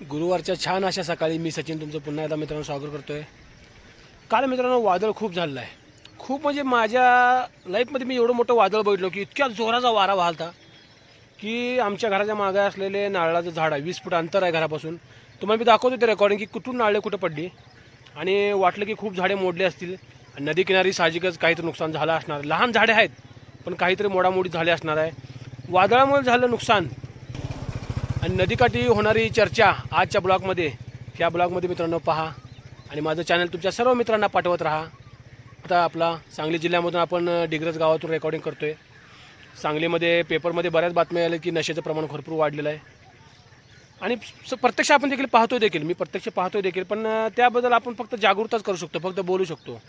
गुरुवारच्या छान अशा सकाळी मी सचिन तुमचं पुन्हा एकदा मित्रांनो स्वागत करतोय। काल मित्रांनो वादळ खूप झालेलं आहे, खूप म्हणजे माझ्या लाईफमध्ये मी एवढं मोठं वादळ बघितलं की इतक्या जोराचा वारा वाहलता की आमच्या घराच्या मागे असलेले नारळाचं झाड आहे, 20 फूट अंतर आहे घरापासून। तुम्हाला मी दाखवतो ते रेकॉर्डिंग की कुठून नारळे कुठं पडली आणि वाटलं की खूप झाडे मोडली असतील। नदी किनारी साहजिकच काहीतरी नुकसान झालं असणार, लहान झाडे आहेत पण काहीतरी मोडामोडी झाले असणार आहे। वादळामुळे झालं नुकसान आणि नदीकाठी होणारी चर्चा आजच्या ब्लॉगमध्ये, ह्या ब्लॉगमध्ये मित्रांनो पहा आणि माझं चॅनल तुमच्या सर्व मित्रांना पाठवत राहा। आता आपला सांगली जिल्ह्यामधून आपण डिग्रज गावातून रेकॉर्डिंग करतोय। सांगलीमध्ये पेपरमध्ये बऱ्याच बातम्या आल्या की नशेचं प्रमाण भरपूर वाढलेलं आहे आणि प्रत्यक्ष आपण देखील पाहतोय देखील, मी प्रत्यक्ष पाहतोय देखील, पण त्याबद्दल आपण फक्त जागरूकताच करू शकतो, फक्त बोलू शकतो।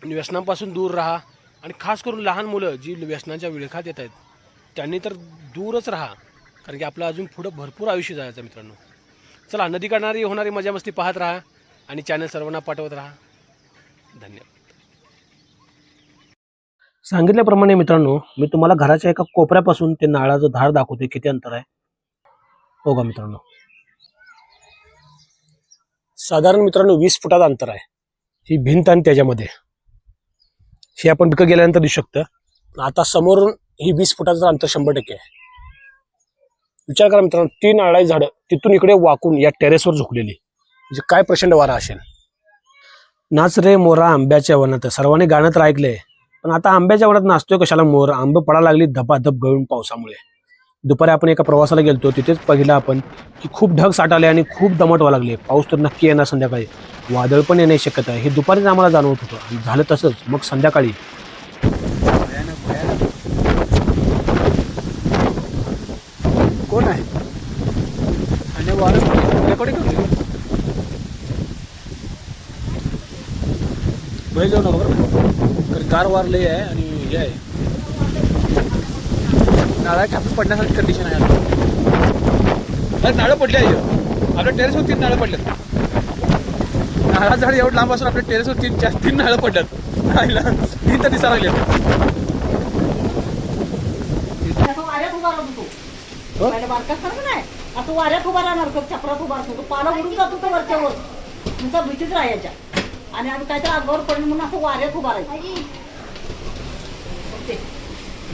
व्यसनांपासून दूर राहा आणि खास करून लहान मुलं जी व्यसनाच्या विळखात येत आहेत त्यांनी तर दूरच राहा, कारण की आपलं अजून पुढं भरपूर आयुष्य जायचं मित्रांनो। चला, नदी काढणारी होणारी मजा मस्ती पाहत राहा आणि चॅनल सर्वांना पाठवत राहा। धन्यवाद। सांगितल्याप्रमाणे मित्रांनो मी तुम्हाला घराच्या एका कोपऱ्यापासून ते नारळाचं झाड दाखवते किती अंतर आहे। हो का मित्रांनो, साधारण मित्रांनो 20 फुटाचं अंतर आहे। ही भिंत आणि त्याच्यामध्ये हे आपण पिकं गेल्यानंतर दिसू शकतं। आता समोरून ही 20 फुटाचं अंतर 100% आहे। विचार करा मित्रांनो, 3 नारळाची झाडं तिथून इकडे वाकून या टेरेसवर झुकलेली, म्हणजे काय प्रचंड वारा असेल। नाच रे मोरा आंब्याच्या वनात, सर्वांनी गाणं तर ऐकलंय, पण आता आंब्याच्या वनात नाचतोय कशाला मोर? आंबे पडायला लागली धपाधप गळून पावसामुळे। दुपारी आपण एका प्रवासाला गेलतो, तिथेच पाहिलं आपण की खूप ढग साठाले आणि खूप दमट व्हायला लागले। पाऊस तर नक्की येणार संध्याकाळी, वादळ पण येण्याची शक्यता आहे, हे दुपारीच आम्हाला जाणवत होतं आणि झालं तसंच। मग संध्याकाळी कोण आहे आणि वारं रेकॉर्डिंग करतो बाहेर जाऊ नका बरं, कारण गार वार लय आहे आणि हे आहे, नारळ छापून पडण्यासारखी कंडिशन आहे। आता नारळ पडले आहे, आपल्या टेरेसवर 3 नारळ पडलेत। नारळाचं झाड एवढं लांब असून आपल्या टेरेसवर 3 नारळ पडल्यात, 3 तर दिसायला लागले। आता वाऱ्यात उभा राहणार, चपरात उभा राहतो, पाला उडून जातो तो वरच्यावर, नुसता भीतीच राहायच्या आणि आम्ही काहीतरी अंगावर पडलं म्हणून असं वाऱ्यात उभा राहायचं।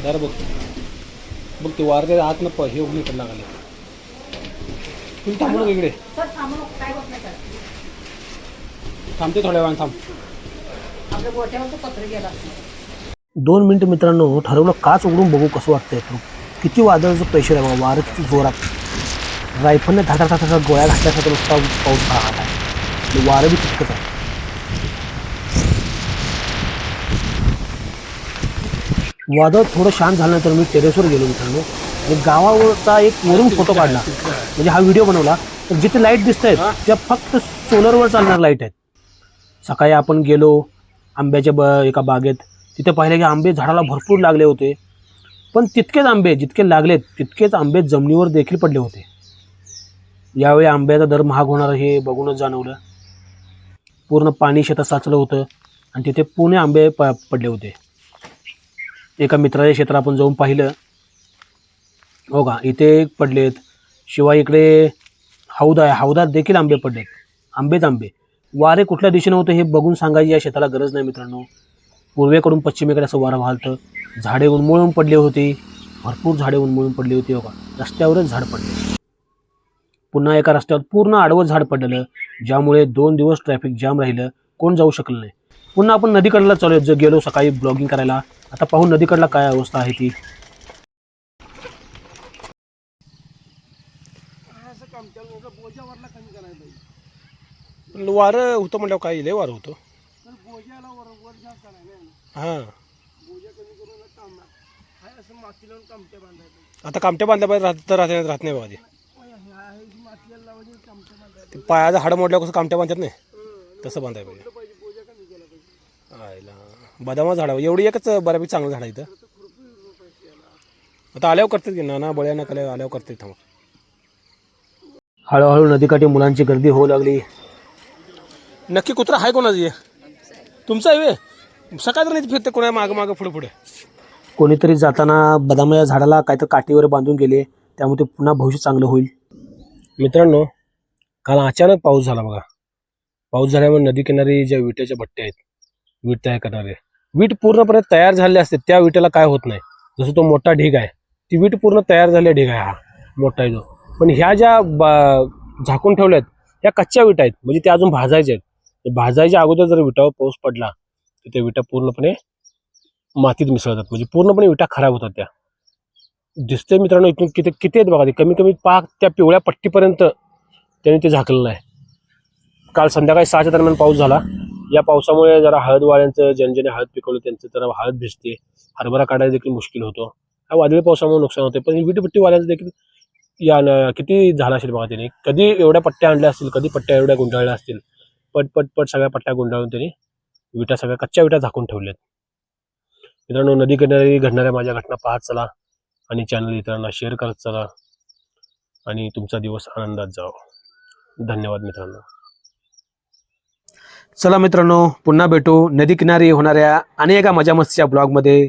दर बघ बघ ते वारले आत न हे उघडी पण लागले। तुम्ही थांबू नका इकडे, सर थांबू नको, काय होत नाही काय, थांबते थोड्या वेळानं, थांब। आपल्या गोठ्यावर तो पत्र गेला। 2 मिनिटं मित्रांनो ठरवलं काच उघडून बघू कसं वाटतंय। किती वादळाचं प्रेशर आहे बाबा, वारं किती जोरात, रायफलने धाटा गोळ्या घातल्यासारखं नुसता पाऊस राहत आहे, वारं बी तितकंच आहे। वादळ थोडं शांत झाल्यानंतर मी टेरेसवर गेलो मित्रांनो आणि गावावरचा एक वरून फोटो काढला, म्हणजे हा व्हिडिओ बनवला। तर जिथे लाईट दिसत आहेत त्या फक्त सोलरवर चालणार लाईट आहेत। सकाळी आपण गेलो आंब्याच्या एका बागेत, तिथे पाहिलं की आंबे झाडाला भरपूर लागले होते, पण तितकेच आंबे जितके लागलेत तितकेच आंबे जमिनीवर देखील पडले होते। यावेळी आंब्याचा दर महाग होणार हे बघूनच जाणवलं। पूर्ण पाणी शेतात साचलं होतं आणि तिथे पुणे आंबे पडले होते। एका मित्राच्या क्षेत्रात आपण जाऊन पाहिलं, हो का, इथे पडलेत, शिवाय इकडे हौद आहे, हौदात देखील आंबे पडलेत, आंबेच आंबे। वारे कुठल्या दिशेने होतं हे बघून सांगायची या शेताला गरज नाही मित्रांनो। पूर्वेकडून पश्चिमेकडे असं वारं वाहतं, झाडे उन्मळून पडली होती, भरपूर झाडे उन्मळून पडली होती। हो का, रस्त्यावरच झाड पडले, पुन्हा एका रस्त्यावर पूर्ण आडवं झाड पडलेलं, ज्यामुळे 2 दिवस ट्रॅफिक जाम राहिलं, कोण जाऊ शकलं नाही। पुन्हा आपण नदीकडला चालू गेलो सकाळी ब्लॉगिंग करायला। आता पाहू नदीकडला काय अवस्था आहे ती। वारं होतं म्हटल्यावर काय लय वारं होतं, हां। आता कामट्या बांधल्या पाहिजे, राहत नाही बाबा ते पायाचं हाडं मोडल्यावर कसं कामट्या बांधतात नाही, तसं बांधायला पाहिजे। आयला बदामा झाड एवढी एकच बऱ्यापैकी चांगलं झाड आहे इथं। आता आल्यावर करतात की नाना बळ्या नका आल्यावर करतात। थांबा, हळूहळू नदीकाठी मुलांची गर्दी होऊ लागली। नक्की कुत्रा आहे कोणाची? तुमचा आहे वे? सकाळ तर नाही फिरते कोणा मागं पुढे कोणीतरी जाताना बदामाच्या झाडाला काहीतरी काठीवर बांधून गेले, त्यामुळे ते पुन्हा भविष्य चांगलं होईल। मित्रांनो, काल अचानक पाऊस झाला बघा. पाऊस झाल्यामुळे नदीकिनारी ज्या विट्याच्या भट्ट्या आहेत, वीट तयार करणारे, वीट पूर्णपणे तयार झाले असते त्या विटेला काय होत नाही. जसं तो मोठा ढीग आहे, ती वीट पूर्ण तयार झालेला ढीग आहे, हा मोठा आहे जो. पण ह्या ज्या झाकून ठेवल्यात ह्या कच्च्या विटा आहेत, म्हणजे त्या अजून भाजायच्या आहेत. भाजायच्या अगोदर जर विटावर पाऊस पडला तर त्या विटा पूर्णपणे मातीत मिसळतात, म्हणजे पूर्णपणे विटा खराब होतात. त्या दिसतंय मित्रांनो, इथून किती किती आहेत बघा. ते कमी कमी पाक त्या पिवळ्या पट्टीपर्यंत त्याने ते झाकलेलं आहे. काल संध्याकाळी 6च्या दरम्यान पाऊस झाला. या पावसामुळे जरा हळद वाल्यांचं, ज्यांनी हळद पिकवलं त्यांचं जरा हळद भिजते, हरभरा काढायला देखील मुश्किल होतो. हा वादळी पावसामुळे नुकसान होते. पण विटभट्टी वाल्यांचं देखील या किती झालं असेल बघा. त्यांनी कधी एवढ्या पट्ट्या आणल्या असतील, कधी पट्ट्या एवढ्या गुंडाळल्या असतील. पट पट पट सगळ्या पट्ट्या गुंडाळून त्यांनी विटा, सगळ्या कच्च्या विटा झाकून ठेवल्यात. मित्रांनो, नदी किनारी घडणाऱ्या माझ्या घटना पाहत चला आणि चॅनल इतरांना शेअर करत चला आणि तुमचा दिवस आनंदात जाओ. धन्यवाद मित्रांनो. चला मित्रांनो, पुन्हा भेटू नदी किनारी होणाऱ्या अनेक मजा मस्तीच्या ब्लॉगमध्ये.